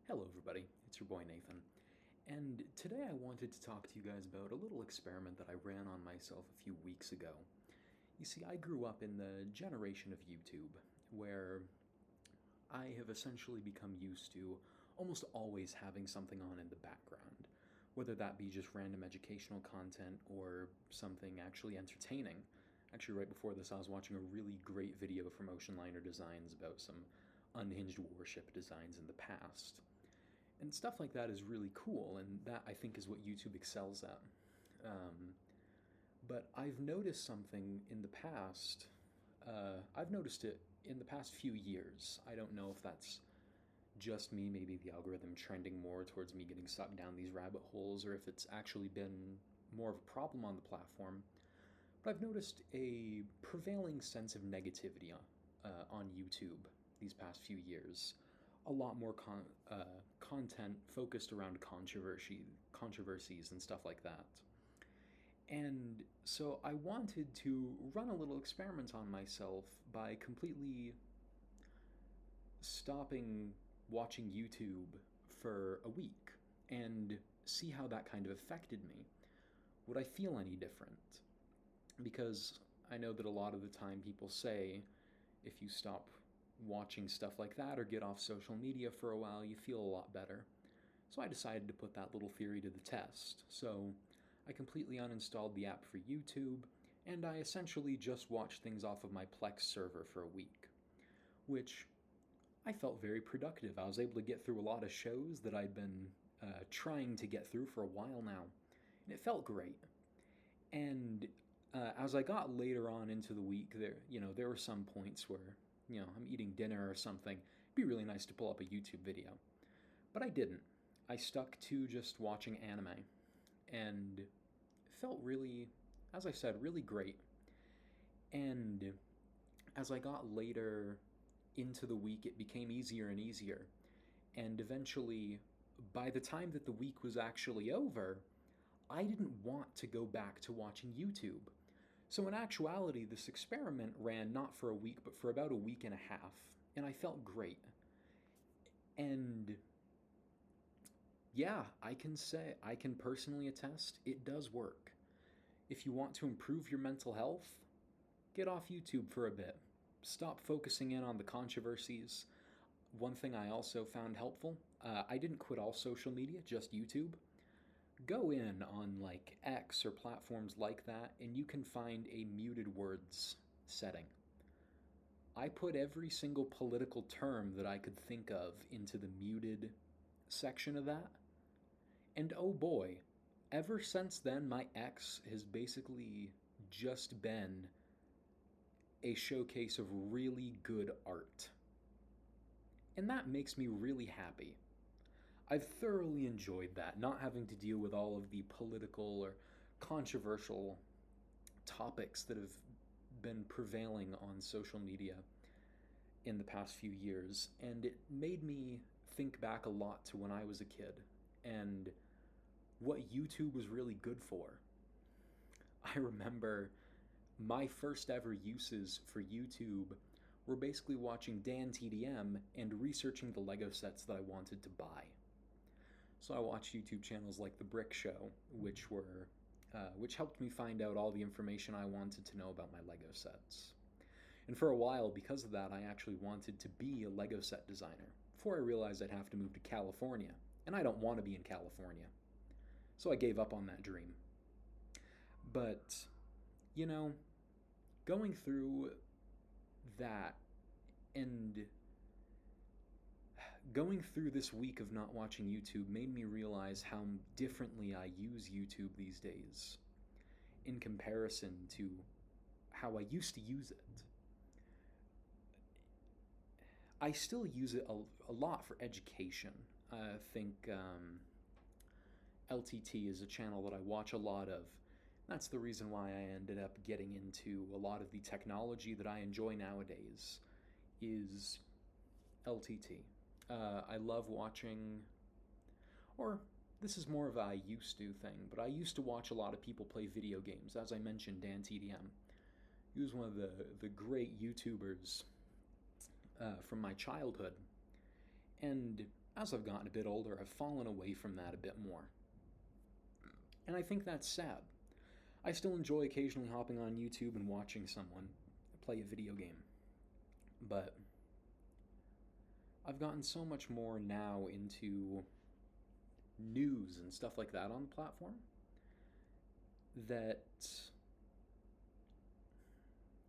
Hello everybody, it's your boy Nathan, and today I wanted to talk to you guys about a little experiment that I ran on myself a few weeks ago. You see, I grew up in the generation of YouTube, where I have essentially become used to almost always having something on in the background, whether that be just random educational content or something actually entertaining. Actually, right before this, I was watching a really great video from Ocean Liner Designs about some unhinged warship designs in the past. And stuff like that is really cool, and that I think is what YouTube excels at. Um, but I've noticed something in the past. I've noticed it in the past few years. I don't know if that's just me, maybe the algorithm trending more towards me getting sucked down these rabbit holes, or if it's actually been more of a problem on the platform. But I've noticed a prevailing sense of negativity on YouTube these past few years. A lot more content focused around controversies and stuff like that. And so I wanted to run a little experiment on myself by completely stopping watching YouTube for a week and see how that kind of affected me. Would I feel any different? Because I know that a lot of the time people say if you stop watching stuff like that or get off social media for a while, you feel a lot better. So I decided to put that little theory to the test. So I completely uninstalled the app for YouTube, and I essentially just watched things off of my Plex server for a week, which I felt very productive. I was able to get through a lot of shows that I'd been trying to get through for a while now, and it felt great. And as I got later on into the week, there were some points where I'm eating dinner or something. It'd be really nice to pull up a YouTube video, but I didn't. I stuck to just watching anime, and it felt really, as I said, really great. And as I got later into the week, it became easier and easier. And eventually, by the time that the week was actually over, I didn't want to go back to watching YouTube. So, in actuality, this experiment ran not for a week, but for about a week and a half, and I felt great. And yeah, I can personally attest, it does work. If you want to improve your mental health, get off YouTube for a bit. Stop focusing in on the controversies. One thing I also found helpful, I didn't quit all social media, just YouTube. Go in on like X or platforms like that, and you can find a muted words setting. I put every single political term that I could think of into the muted section of that. And oh boy, ever since then, my X has basically just been a showcase of really good art. And that makes me really happy. I've thoroughly enjoyed that, not having to deal with all of the political or controversial topics that have been prevailing on social media in the past few years. And it made me think back a lot to when I was a kid and what YouTube was really good for. I remember my first ever uses for YouTube were basically watching Dan TDM and researching the Lego sets that I wanted to buy. So I watched YouTube channels like The Brick Show, which helped me find out all the information I wanted to know about my Lego sets. And for a while, because of that, I actually wanted to be a Lego set designer, before I realized I'd have to move to California, and I don't want to be in California. So I gave up on that dream. But, you know, going through that and going through this week of not watching YouTube made me realize how differently I use YouTube these days in comparison to how I used to use it. I still use it a lot for education. I think LTT is a channel that I watch a lot of. That's the reason why I ended up getting into a lot of the technology that I enjoy nowadays is LTT. I love watching, or this is more of a I used to thing, but I used to watch a lot of people play video games. As I mentioned, Dan TDM. He was one of the great YouTubers from my childhood. And as I've gotten a bit older, I've fallen away from that a bit more. And I think that's sad. I still enjoy occasionally hopping on YouTube and watching someone play a video game. But I've gotten so much more now into news and stuff like that on the platform that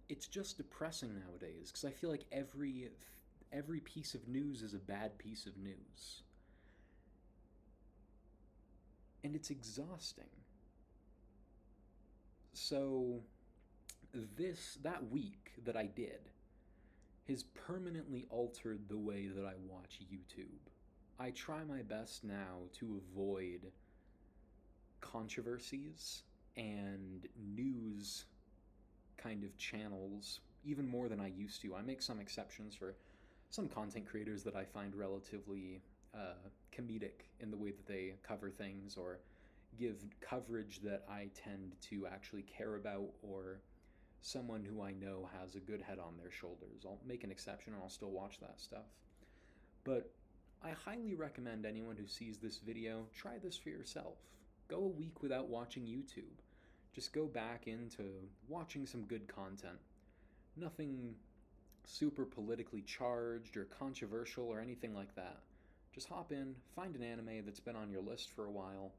it's just depressing nowadays, because I feel like every piece of news is a bad piece of news. And it's exhausting. So that week that I did has permanently altered the way that I watch YouTube. I try my best now to avoid controversies and news kind of channels even more than I used to. I make some exceptions for some content creators that I find relatively comedic in the way that they cover things, or give coverage that I tend to actually care about, or someone who I know has a good head on their shoulders. I'll make an exception and I'll still watch that stuff. But I highly recommend anyone who sees this video, try this for yourself. Go a week without watching YouTube. Just go back into watching some good content. Nothing super politically charged or controversial or anything like that. Just hop in, find an anime that's been on your list for a while,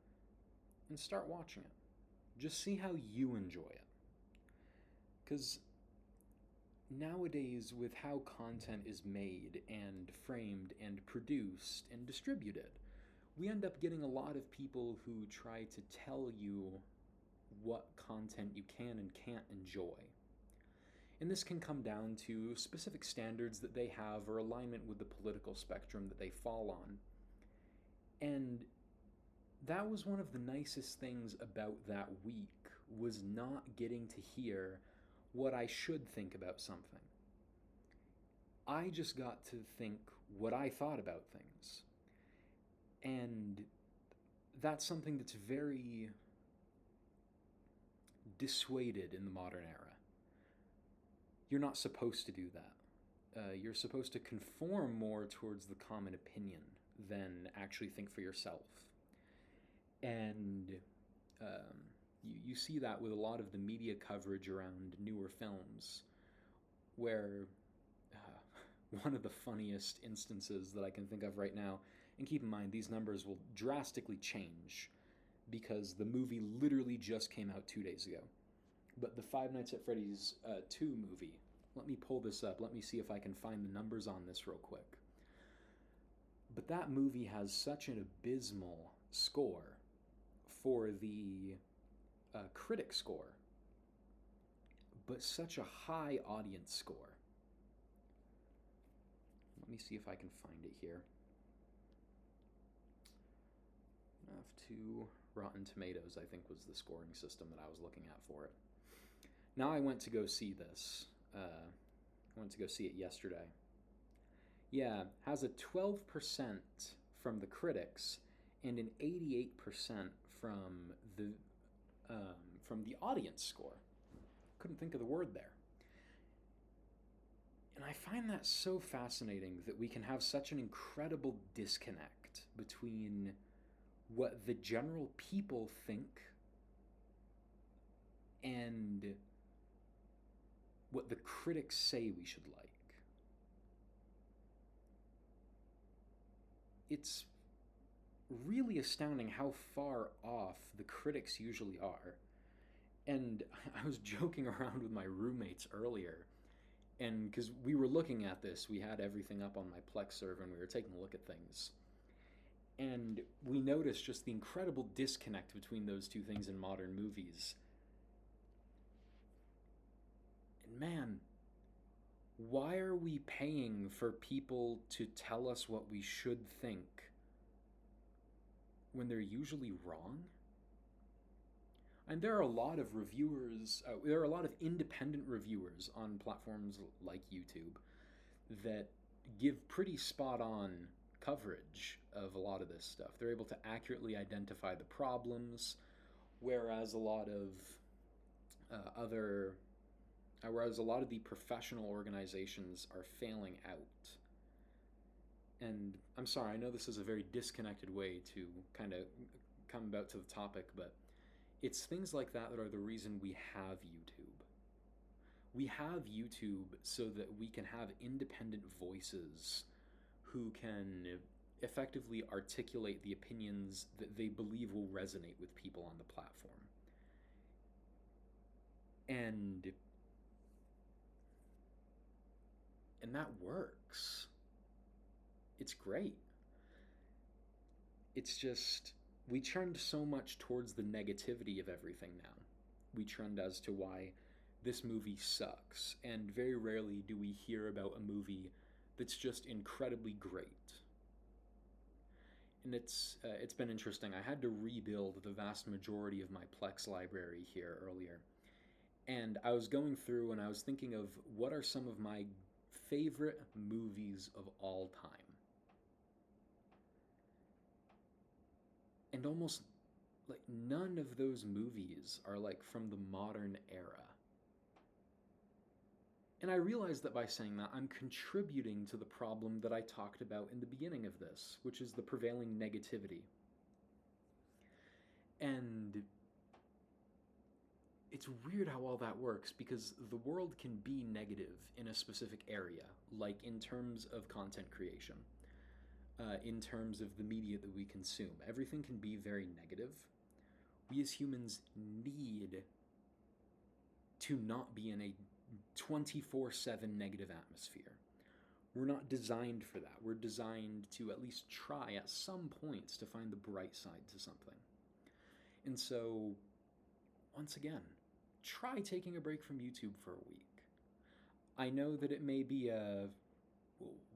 and start watching it. Just see how you enjoy it. Because nowadays, with how content is made and framed and produced and distributed, we end up getting a lot of people who try to tell you what content you can and can't enjoy. And this can come down to specific standards that they have or alignment with the political spectrum that they fall on. And that was one of the nicest things about that week, was not getting to hear what I should think about something. I just got to think what I thought about things. And that's something that's very dissuaded in the modern era. You're not supposed to do that. You're supposed to conform more towards the common opinion than actually think for yourself. And you see that with a lot of the media coverage around newer films, where one of the funniest instances that I can think of right now, and keep in mind these numbers will drastically change because the movie literally just came out 2 days ago, but the Five Nights at Freddy's 2 movie, let me pull this up, let me see if I can find the numbers on this real quick. But that movie has such an abysmal score for the critic score, but such a high audience score. Let me see if I can find it here. F2 Rotten Tomatoes, I think, was the scoring system that I was looking at for it. Now I went to go see this. I went to go see it yesterday. Yeah, has a 12% from the critics and an 88% from the audience score. Couldn't think of the word there. And I find that so fascinating that we can have such an incredible disconnect between what the general people think and what the critics say we should like. It's really astounding how far off the critics usually are. And I was joking around with my roommates earlier, and because we were looking at this, we had everything up on my Plex server and we were taking a look at things. And we noticed just the incredible disconnect between those two things in modern movies. And man, why are we paying for people to tell us what we should think when they're usually wrong? And there are a lot of reviewers, there are a lot of independent reviewers on platforms like YouTube that give pretty spot-on coverage of a lot of this stuff. They're able to accurately identify the problems, whereas a lot of the professional organizations are failing out. And I'm sorry, I know this is a very disconnected way to kind of come about to the topic, but it's things like that that are the reason we have YouTube. We have YouTube so that we can have independent voices who can effectively articulate the opinions that they believe will resonate with people on the platform. And that works. It's great. It's just we trend so much towards the negativity of everything now. We trend as to why this movie sucks, and very rarely do we hear about a movie that's just incredibly great. And it's been interesting. I had to rebuild the vast majority of my Plex library here earlier, and I was going through and I was thinking of what are some of my favorite movies of all time. And almost like none of those movies are like from the modern era. And I realize that by saying that, I'm contributing to the problem that I talked about in the beginning of this, which is the prevailing negativity. And it's weird how all that works, because the world can be negative in a specific area, like in terms of content creation, in terms of the media that we consume. Everything can be very negative. We as humans need to not be in a 24/7 negative atmosphere. We're not designed for that. We're designed to at least try at some points to find the bright side to something. And so, once again, try taking a break from YouTube for a week. I know that it may be a,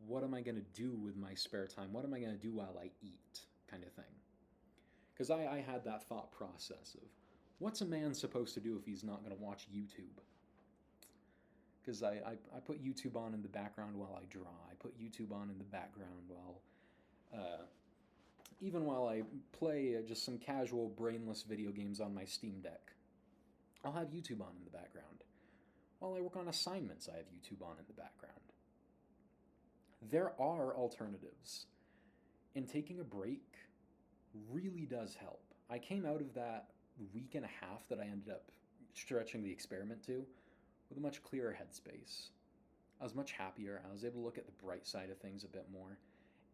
what am I going to do with my spare time? What am I going to do while I eat kind of thing? Because I had that thought process of, what's a man supposed to do if he's not going to watch YouTube? Because I put YouTube on in the background while I draw. I put YouTube on in the background while, even while I play just some casual brainless video games on my Steam Deck. I'll have YouTube on in the background. While I work on assignments, I have YouTube on in the background. There are alternatives, and taking a break really does help. I came out of that week and a half that I ended up stretching the experiment to with a much clearer headspace. I was much happier. I was able to look at the bright side of things a bit more.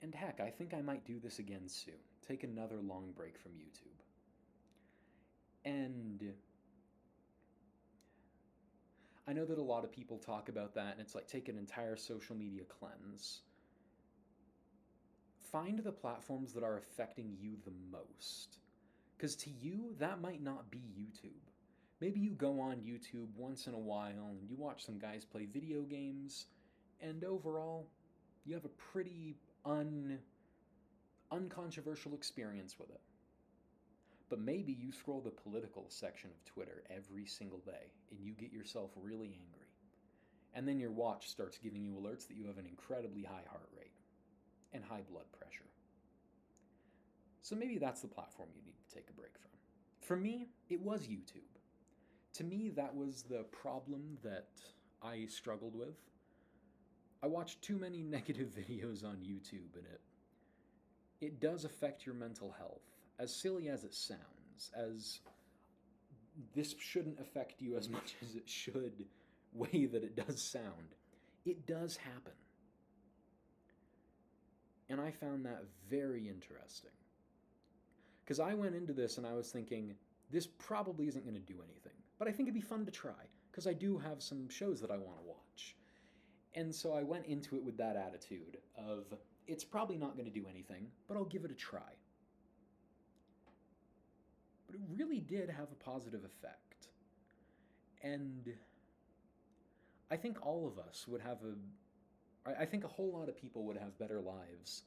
And heck, I think I might do this again soon. Take another long break from YouTube. And I know that a lot of people talk about that, and it's like take an entire social media cleanse. Find the platforms that are affecting you the most. Because to you, that might not be YouTube. Maybe you go on YouTube once in a while and you watch some guys play video games, and overall, you have a pretty uncontroversial experience with it. But maybe you scroll the political section of Twitter every single day and you get yourself really angry. And then your watch starts giving you alerts that you have an incredibly high heart rate and high blood pressure. So maybe that's the platform you need to take a break from. For me, it was YouTube. To me, that was the problem that I struggled with. I watched too many negative videos on YouTube, and it does affect your mental health. As silly as it sounds, as this shouldn't affect you as much as it should, way that it does sound, it does happen. And I found that very interesting. Because I went into this and I was thinking, this probably isn't going to do anything. But I think it'd be fun to try, because I do have some shows that I want to watch. And so I went into it with that attitude of, it's probably not going to do anything, but I'll give it a try. But it really did have a positive effect. And I think all of us would have I think a whole lot of people would have better lives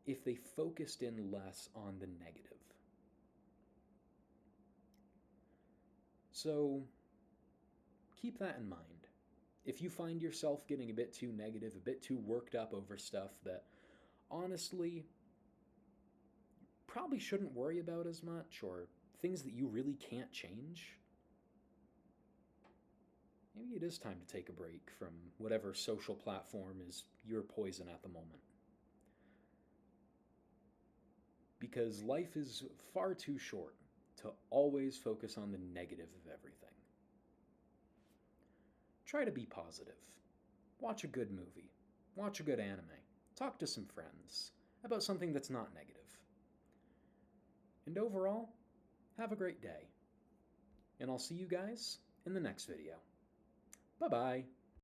if they focused in less on the negative. So keep that in mind. If you find yourself getting a bit too negative, a bit too worked up over stuff that honestly probably shouldn't worry about as much, or things that you really can't change, maybe it is time to take a break from whatever social platform is your poison at the moment. because life is far too short to always focus on the negative of everything. Try to be positive. Watch a good movie. Watch a good anime. Talk to some friends about something that's not negative. And overall, have a great day. And I'll see you guys in the next video. Bye-bye.